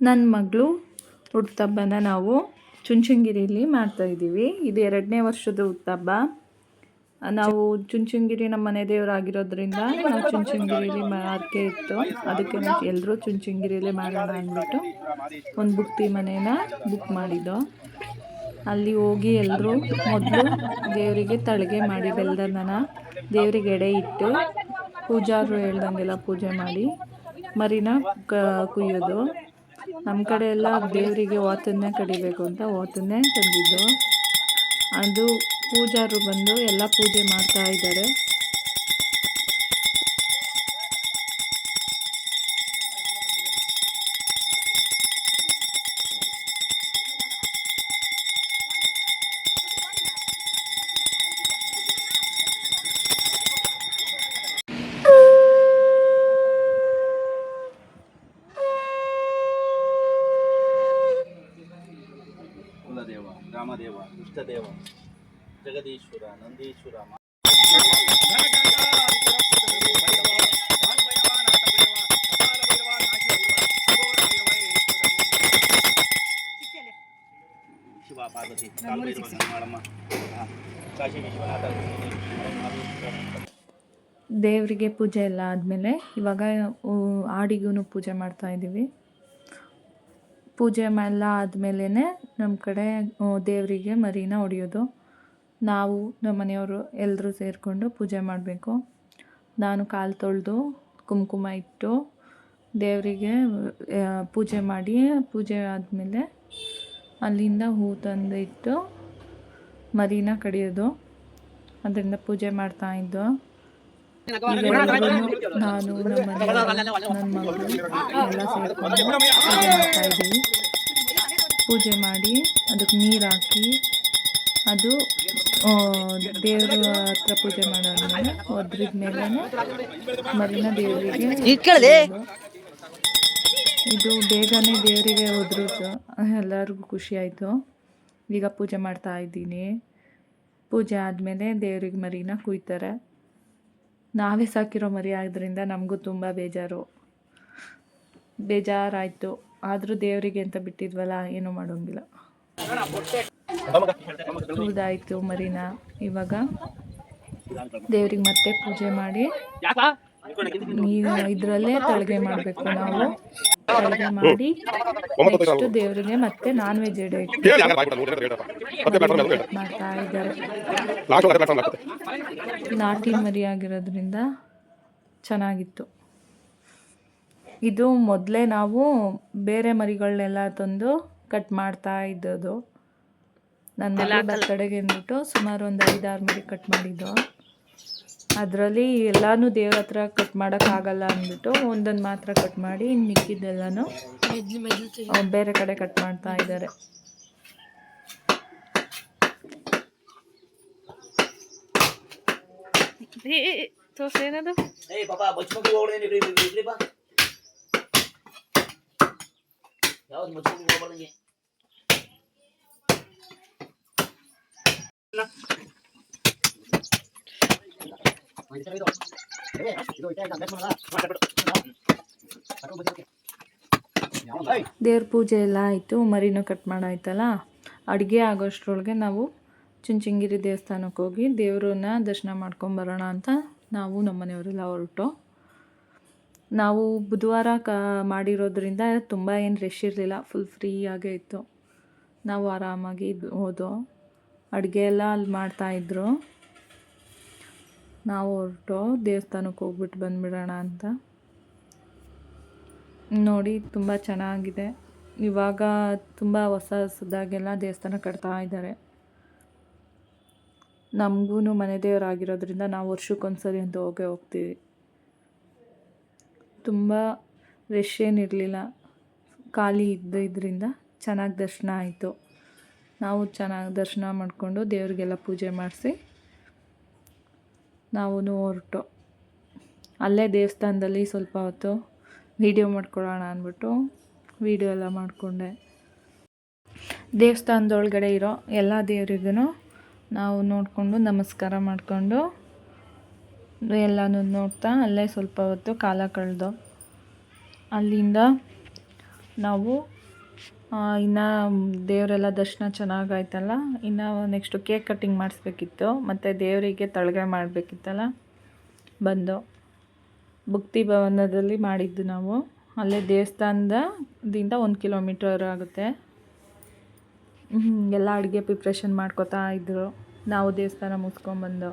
ನನ್ನ ಮಗಳು ಹುಟ್ಟುಹಬ್ಬನ ನಾವು ಚುಂಚನಗಿರಿಯಲ್ಲಿ ಮಾಡ್ತಾಯಿದ್ದೀವಿ. ಇದು 2ನೇ ವರ್ಷದ ಹುಟ್ಟುಹಬ್ಬ. ನಾವು ಚುಂಚನಗಿರಿ ನಮ್ಮ ಮನೆ ದೇವರಾಗಿರೋದ್ರಿಂದ ನಾವು ಚುಂಚನಗಿರಿಯಲ್ಲಿ ಹರಕೆ ಇತ್ತು, ಅದಕ್ಕೆ ಎಲ್ಲರೂ ಚುಂಚನಗಿರಿಯಲ್ಲೇ ಮಾಡೋಣ ಅಂದ್ಬಿಟ್ಟು ಒಂದು ಬುಕ್ತಿ ಮನೇನ ಬುಕ್ ಮಾಡಿದ್ದೋ. ಅಲ್ಲಿ ಹೋಗಿ ಎಲ್ಲರೂ ಮೊದಲು ದೇವರಿಗೆ ತಳಗೆ ಮಾಡಿ ಬೆಲ್ಲದನ್ನ ದೇವರಿಗೆ ಎಡೆ ಇಟ್ಟು ಪೂಜಾರು ಹೇಳ್ದಂಗೆಲ್ಲ ಪೂಜೆ ಮಾಡಿ ಮರಿನ ಕುಯ್ಯೋದು. ನಮ್ಮ ಕಡೆ ಎಲ್ಲ ದೇವರಿಗೆ ಓತನ್ನೇ ಕಡಿಬೇಕು ಅಂತ ಓತನ್ನೇ ತಂದಿದ್ದು. ಅದು ಪೂಜಾರು ಬಂದು ಎಲ್ಲ ಪೂಜೆ ಮಾಡ್ತಾ ಇದ್ದಾರೆ. ಕುಲದೇವ, ಗ್ರಾಮದೇವ, ಇಷ್ಟದೇವ, ಜಗದೀಶ್ವರ, ನಂದೀಶ್ವರ, ಶಿವ ಪಾರ್ವತಿ, ಕಾಳಮ್ಮ, ಕಾಶಿ ವಿಶ್ವನಾಥ. ದೇವರಿಗೆ ಪೂಜೆ ಎಲ್ಲ ಆದಮೇಲೆ ಇವಾಗ ಆಡಿಗೂ ಪೂಜೆ ಮಾಡ್ತಾ ಇದ್ದೀವಿ. ಪೂಜೆ ಎಲ್ಲ ಆದಮೇಲೆ ನಮ್ಮ ಕಡೆ ದೇವರಿಗೆ ಮರಿನ ಹೊಡೆಯೋದು. ನಾವು ನಮ್ಮ ಮನೆಯವರು ಎಲ್ಲರೂ ಸೇರಿಕೊಂಡು ಪೂಜೆ ಮಾಡಬೇಕು. ನಾನು ಕಾಲು ತೊಳೆದು ಕುಂಕುಮ ಇಟ್ಟು ದೇವರಿಗೆ ಪೂಜೆ ಮಾಡಿ, ಪೂಜೆ ಆದಮೇಲೆ ಅಲ್ಲಿಂದ ಹೂ ತಂದು ಇಟ್ಟು ಮರಿನ ಕಡಿಯೋದು. ಅದರಿಂದ ಪೂಜೆ ಮಾಡ್ತಾಯಿದ್ದೋ. ನಾನು ನಮ್ಮ ಮನೆಯವರು ನನ್ನ ಮಗಳು ಎಲ್ಲ ಸೇರಿಕೊಂಡು ಪೂಜೆ ಮಾಡ್ತಾಯಿದ್ದೀವಿ. ಪೂಜೆ ಮಾಡಿ ಅದಕ್ಕೆ ನೀರು ಹಾಕಿ ಅದು ದೇವರ ಹತ್ರ ಪೂಜೆ ಮಾಡಾದ್ಮೇಲೆ ಒದ್ರಿದ ಮೇಲೆ ಮರಿನ ದೇವರಿಗೆ ಇದು ಬೇಗನೆ ದೇವರಿಗೆ ಒದ್ರಿತು. ಎಲ್ಲರಿಗೂ ಖುಷಿ ಆಯಿತು. ಈಗ ಪೂಜೆ ಮಾಡ್ತಾ ಇದ್ದೀನಿ. ಪೂಜೆ ಆದಮೇಲೆ ದೇವ್ರಿಗೆ ಮರಿನ ಕುಯ್ತಾರೆ. ನಾವೇ ಸಾಕಿರೋ ಮರಿ ಆದ್ದರಿಂದ ನಮಗೂ ತುಂಬ ಬೇಜಾರಾಯಿತು. ಆದರೂ ದೇವರಿಗೆ ಅಂತ ಬಿಟ್ಟಿದ್ವಲ್ಲ, ಏನೂ ಮಾಡೋಂಗಿಲ್ಲ. ಹೌದಾಯಿತು ಮರಿನ. ಇವಾಗ ದೇವ್ರಿಗೆ ಮತ್ತೆ ಪೂಜೆ ಮಾಡಿ ಇದರಲ್ಲೇ ತಳಗೆ ಮಾಡಬೇಕು. ನಾವು ತಳಗೆ ಮಾಡಿ ನೆಕ್ಸ್ಟ್ ದೇವರಿಗೆ ಮತ್ತೆ ನಾನ್ ವೆಜ್ ಎಡೆ ಮಾಡ್ತಾ ಇದ್ದಾರೆ. ನಾಟಿ ಮರಿ ಆಗಿರೋದ್ರಿಂದ ಚೆನ್ನಾಗಿತ್ತು. ಇದು ಮೊದಲೇ ನಾವು ಬೇರೆ ಮರಿಗಳನ್ನೆಲ್ಲ ತಂದು ಕಟ್ ಮಾಡ್ತಾ ಇದ್ದದ್ದು. ನನ್ನ ಬರ್ತಡೆಗೆ ಅಂದ್ಬಿಟ್ಟು ಸುಮಾರು ಒಂದು 5-6 ಮರಿ ಕಟ್ ಮಾಡಿದ್ದು. ಅದರಲ್ಲಿ ಎಲ್ಲನೂ ದೇವ್ರ ಹತ್ರ ಕಟ್ ಮಾಡೋಕ್ಕಾಗಲ್ಲ ಅಂದ್ಬಿಟ್ಟು ಒಂದೊಂದು ಮಾತ್ರ ಕಟ್ ಮಾಡಿ ಇನ್ನು ಮಿಕ್ಕಿದ್ದೆಲ್ಲನೂ ಬೇರೆ ಕಡೆ ಕಟ್ ಮಾಡ್ತಾ ಇದ್ದಾರೆ. ಏನದು ದೇವ್ರ ಪೂಜೆ ಎಲ್ಲ ಆಯಿತು. ಮರಿನೂ ಕಟ್ ಮಾಡಾಯ್ತಲ್ಲ. ಅಡುಗೆ ಆಗೋಷ್ಟ್ರೊಳಗೆ ನಾವು ಚುಂಚನಗಿರಿ ದೇವಸ್ಥಾನಕ್ಕೆ ಹೋಗಿ ದೇವ್ರನ್ನ ದರ್ಶನ ಮಾಡ್ಕೊಂಬರೋಣ ಅಂತ ನಾವು ನಮ್ಮ ಮನೆಯವರೆಲ್ಲ ಹೊರಟು. ನಾವು ಬುಧವಾರ ಮಾಡಿರೋದ್ರಿಂದ ತುಂಬ ಏನು ರಶ್ ಇರಲಿಲ್ಲ, ಫುಲ್ ಫ್ರೀಯಾಗೇ ಇತ್ತು. ನಾವು ಆರಾಮಾಗಿ ಹೋದೋ. ಅಡುಗೆ ಎಲ್ಲ ಅಲ್ಲಿ ಮಾಡ್ತಾಯಿದ್ರು. ನಾವು ಹೊರಟು ದೇವಸ್ಥಾನಕ್ಕೆ ಹೋಗ್ಬಿಟ್ಟು ಬಂದುಬಿಡೋಣ ಅಂತ. ನೋಡಿ ತುಂಬ ಚೆನ್ನಾಗಿದೆ. ಇವಾಗ ತುಂಬ ಹೊಸದಾಗೆಲ್ಲ ದೇವಸ್ಥಾನ ಕಟ್ತಾ ಇದ್ದಾರೆ. ನಮಗೂ ಮನೆ ದೇವರಾಗಿರೋದ್ರಿಂದ ನಾವು ವರ್ಷಕ್ಕೊಂದ್ಸರಿ ಅಂತ ಹೋಗ್ತೀವಿ. ತುಂಬ ರಶ್ ಏನಿರಲಿಲ್ಲ, ಖಾಲಿ ಇದ್ದಿದ್ದರಿಂದ ಚೆನ್ನಾಗಿ ದರ್ಶನ ಆಯಿತು. ನಾವು ಚೆನ್ನಾಗಿ ದರ್ಶನ ಮಾಡಿಕೊಂಡು ದೇವರಿಗೆಲ್ಲ ಪೂಜೆ ಮಾಡಿಸಿ ನಾವು ಹೊರಟು. ಅಲ್ಲೇ ದೇವಸ್ಥಾನದಲ್ಲಿ ಸ್ವಲ್ಪ ಹೊತ್ತು ವೀಡಿಯೋ ಮಾಡ್ಕೊಳ್ಳೋಣ ಅಂದ್ಬಿಟ್ಟು ವೀಡಿಯೋ ಎಲ್ಲ ಮಾಡಿಕೊಂಡೆ. ದೇವಸ್ಥಾನದೊಳಗಡೆ ಇರೋ ಎಲ್ಲ ದೇವರಿಗೂ ನಾವು ನೋಡಿಕೊಂಡು ನಮಸ್ಕಾರ ಮಾಡಿಕೊಂಡು ಎಲ್ಲನೂ ನೋಡ್ತಾ ಅಲ್ಲೇ ಸ್ವಲ್ಪ ಹೊತ್ತು ಕಾಲ ಕಳೆದು ಅಲ್ಲಿಂದ ನಾವು ಇನ್ನು ದೇವರೆಲ್ಲ ದರ್ಶನ ಚೆನ್ನಾಗಾಯ್ತಲ್ಲ, ಇನ್ನು ನೆಕ್ಸ್ಟು ಕೇಕ್ ಕಟ್ಟಿಂಗ್ ಮಾಡಿಸ್ಬೇಕಿತ್ತು, ಮತ್ತು ದೇವರಿಗೆ ತಳಗೆ ಮಾಡಬೇಕಿತ್ತಲ್ಲ, ಬಂದು ಭಕ್ತಿ ಭವನದಲ್ಲಿ ಮಾಡಿದ್ದು ನಾವು. ಅಲ್ಲೇ ದೇವಸ್ಥಾನದಿಂದ 1 ಕಿಲೋಮೀಟರ್ ಆಗುತ್ತೆ. ಎಲ್ಲ ಅಡುಗೆ ಪ್ರಿಪ್ರೇಷನ್ ಮಾಡ್ಕೋತಾ ಇದ್ದರು. ನಾವು ದೇವಸ್ಥಾನ ಮುಗಿಸ್ಕೊಂಬಂದು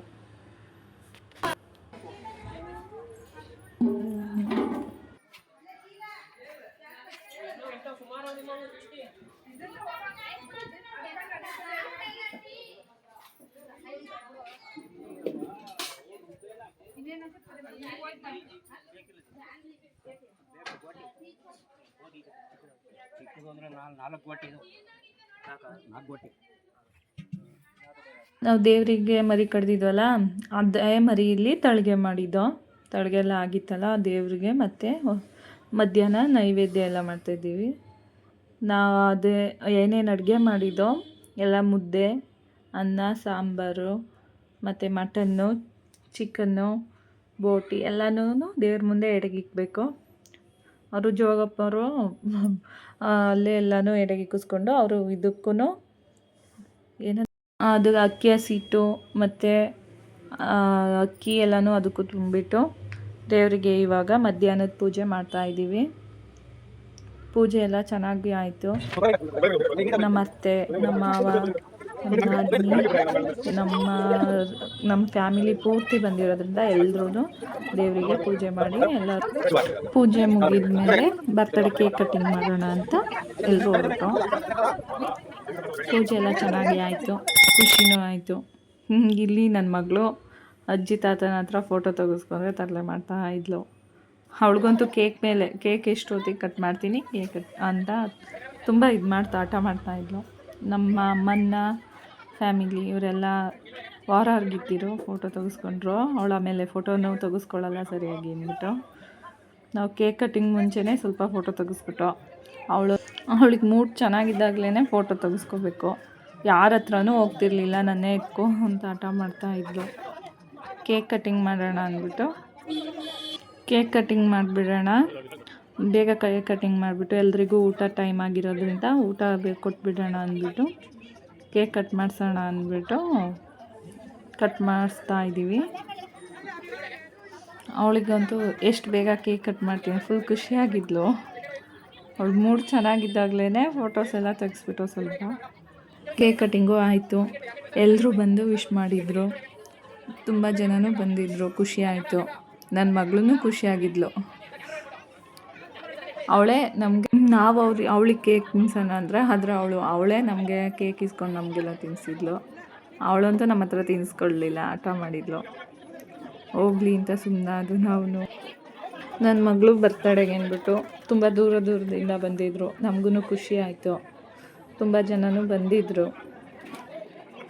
ನಾವು ದೇವರಿಗೆ ಮರಿ ಕಡ್ದಿದ್ವಲ್ಲ, ಅದೇ ಮರಿ ಇಲ್ಲಿ ತಳಗೆ ಮಾಡಿದ್ದೋ. ತಳಗೆ ಎಲ್ಲ ಆಗಿತ್ತಲ್ಲ ದೇವರಿಗೆ. ಮತ್ತು ಮಧ್ಯಾಹ್ನ ನೈವೇದ್ಯ ಎಲ್ಲ ಮಾಡ್ತಾಯಿದ್ದೀವಿ ನಾವು. ಅದೇ ಏನೇನು ಅಡುಗೆ ಮಾಡಿದ್ದೋ ಎಲ್ಲ ಮುದ್ದೆ, ಅನ್ನ, ಸಾಂಬಾರು, ಮತ್ತು ಮಟನ್ನು, ಚಿಕನ್ನು, ಬೋಟಿ ಎಲ್ಲನೂ ದೇವ್ರ ಮುಂದೆ ಎಡೆಗಿಕ್ಬೇಕು. ಅವರು ಜೋಗಪ್ಪವರು ಅಲ್ಲೇ ಎಲ್ಲನೂ ಎಡೆಗಿಕ್ಕಿಸ್ಕೊಂಡು ಅವರು ಇದಕ್ಕೂ ಏನೋ ಅದು ಅಕ್ಕಿ ಹಸಿಟ್ಟು ಮತ್ತು ಅಕ್ಕಿ ಎಲ್ಲನೂ ಅದಕ್ಕೂ ತುಂಬಿಟ್ಟು ದೇವರಿಗೆ ಇವಾಗ ಮಧ್ಯಾಹ್ನದ ಪೂಜೆ ಮಾಡ್ತಾಯಿದ್ದೀವಿ. ಪೂಜೆ ಎಲ್ಲ ಚೆನ್ನಾಗಿ ಆಯಿತು. ನಮ್ಮ ಅತ್ತೆ, ನಮ್ಮ ಮಾವ, ನಮ್ಮ ನಾದಿನಿ, ನಮ್ಮ ಫ್ಯಾಮಿಲಿ ಪೂರ್ತಿ ಬಂದಿರೋದ್ರಿಂದ ಎಲ್ಲರೂ ದೇವರಿಗೆ ಪೂಜೆ ಮಾಡಿ, ಎಲ್ಲರೂ ಪೂಜೆ ಮುಗಿದ ಮೇಲೆ ಬರ್ತಡೇ ಕೇಕ್ ಕಟ್ಟಿಂಗ್ ಮಾಡೋಣ ಅಂತ ಎಲ್ಲರೂ ಹೊರಟು. ಪೂಜೆ ಎಲ್ಲ ಚೆನ್ನಾಗಿ ಆಯಿತು, ಖುಷಿನೂ ಆಯಿತು. ಇಲ್ಲಿ ನನ್ನ ಮಗಳು ಅಜ್ಜಿ ತಾತನ ಹತ್ರ ಫೋಟೋ ತೆಗೆಸ್ಕೊಂಡ್ರೆ ತರಲೆ ಮಾಡ್ತಾ ಇದ್ಲು. ಅವಳಿಗಂತೂ ಕೇಕ್ ಎಷ್ಟು ಹೊತ್ತಿಗೆ ಕಟ್ ಮಾಡ್ತೀನಿ ಕೇಕ್ ಅಂತ ತುಂಬ ಆಟ ಮಾಡ್ತಾಯಿದ್ಲು. ನಮ್ಮ ಅಮ್ಮನ ಫ್ಯಾಮಿಲಿ ಇವರೆಲ್ಲ ವಾರ ಹರ್ಗಿತ್ತಿರು ಫೋಟೋ ತೆಗೆಸ್ಕೊಂಡ್ರು. ಅವಳು ಆಮೇಲೆ ಫೋಟೋನೂ ತೆಗೆಸ್ಕೊಳ್ಳಲ್ಲ ಸರಿಯಾಗಿ ಅಂದ್ಬಿಟ್ಟು ನಾವು ಕೇಕ್ ಕಟ್ಟಿಂಗ್ ಮುಂಚೆನೇ ಸ್ವಲ್ಪ ಫೋಟೋ ತೆಗೆಸ್ಬಿಟ್ಟು, ಅವಳಿಗೆ ಮೂಡ್ ಚೆನ್ನಾಗಿದ್ದಾಗಲೇ ಫೋಟೋ ತೆಗೆಸ್ಕೋಬೇಕು. ಯಾರ ಹತ್ರನೂ ಹೋಗ್ತಿರ್ಲಿಲ್ಲ, ನನ್ನೇ ಎತ್ಕೊ ಅಂತ ಆಟ ಮಾಡ್ತಾಯಿದ್ಲು. ಕೇಕ್ ಕಟ್ಟಿಂಗ್ ಮಾಡೋಣ ಅಂದ್ಬಿಟ್ಟು ಕೇಕ್ ಕಟ್ಟಿಂಗ್ ಮಾಡಿಬಿಡೋಣ, ಬೇಗ ಕೇಕ್ ಕಟ್ಟಿಂಗ್ ಮಾಡಿಬಿಟ್ಟು ಎಲ್ರಿಗೂ ಊಟ ಟೈಮ್ ಆಗಿರೋದ್ರಿಂದ ಊಟ ಕೊಟ್ಬಿಡೋಣ ಅಂದ್ಬಿಟ್ಟು ಕೇಕ್ ಕಟ್ ಮಾಡಿಸೋಣ ಅಂದ್ಬಿಟ್ಟು ಕಟ್ ಮಾಡಿಸ್ತಾ ಇದ್ದೀವಿ. ಅವಳಿಗಂತೂ ಎಷ್ಟು ಬೇಗ ಕೇಕ್ ಕಟ್ ಮಾಡ್ತೀನಿ ಫುಲ್ ಖುಷಿಯಾಗಿದ್ಲು. ಅವಳು ಮೂಡ್ ಚೆನ್ನಾಗಿದ್ದಾಗಲೇ ಫೋಟೋಸ್ ಎಲ್ಲ ತೆಗೆಸ್ಬಿಟ್ಟು ಸ್ವಲ್ಪ ಕೇಕ್ ಕಟ್ಟಿಂಗು ಆಯಿತು. ಎಲ್ಲರೂ ಬಂದು ವಿಶ್ ಮಾಡಿದರು, ತುಂಬ ಜನನೂ ಬಂದಿದ್ದರು, ಖುಷಿ ಆಯಿತು. ನನ್ನ ಮಗಳೂ ಖುಷಿಯಾಗಿದ್ಲು. ಅವಳೇ ನಮಗೆ ಅವಳಿಗೆ ಕೇಕ್ ತಿನ್ಸೋಣ ಆದರೆ ಅವಳೇ ನಮಗೆ ಕೇಕ್ ಇಸ್ಕೊಂಡು ನಮಗೆಲ್ಲ ತಿನ್ನಿಸಿದ್ಲು. ಅವಳಂತೂ ನಮ್ಮ ಹತ್ರ ತಿನ್ನಿಸ್ಕೊಳ್ಳಲಿಲ್ಲ, ಆಟ ಮಾಡಿದ್ಲು. ಹೋಗ್ಲಿ ಅಂತ ಸುಮ್ಮನಾದ್ರು ನಾವು. ನನ್ನ ಮಗಳು ಬರ್ತಡೆಗೆ ಅಂದ್ಬಿಟ್ಟು ತುಂಬ ದೂರದಿಂದ ಬಂದಿದ್ದರು. ನಮಗೂ ಖುಷಿ ಆಯಿತು, ತುಂಬ ಜನನೂ ಬಂದಿದ್ದರು.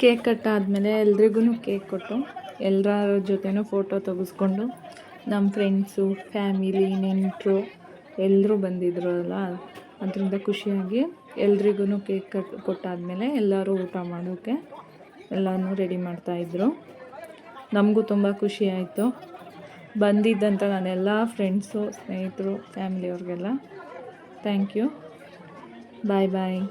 ಕೇಕ್ ಕಟ್ಟಾದಮೇಲೆ ಎಲ್ರಿಗೂ ಕೇಕ್ ಕೊಟ್ಟು ಎಲ್ಲರ ಜೊತೆನೂ ಫೋಟೋ ತೆಗೆಸ್ಕೊಂಡು ನಮ್ಮ ಫ್ರೆಂಡ್ಸು, ಫ್ಯಾಮಿಲಿ, ನೆಂಟರು ಎಲ್ಲರೂ ಬಂದಿದ್ರಲ್ಲ, ಅದರಿಂದ ಖುಷಿಯಾಗಿ ಎಲ್ರಿಗೂ ಕೇಕ್ ಕೊಟ್ಟಾದಮೇಲೆ ಎಲ್ಲರೂ ಊಟ ಮಾಡೋಕ್ಕೆ ಎಲ್ಲನೂ ರೆಡಿ ಮಾಡ್ತಾಯಿದ್ರು. ನಮಗೂ ತುಂಬ ಖುಷಿ ಆಯಿತು. ಬಂದಿದ್ದಂಥ ನನ್ನೆಲ್ಲ ಫ್ರೆಂಡ್ಸು, ಸ್ನೇಹಿತರು, ಫ್ಯಾಮಿಲಿಯವ್ರಿಗೆಲ್ಲ ಥ್ಯಾಂಕ್ ಯು. Bye bye.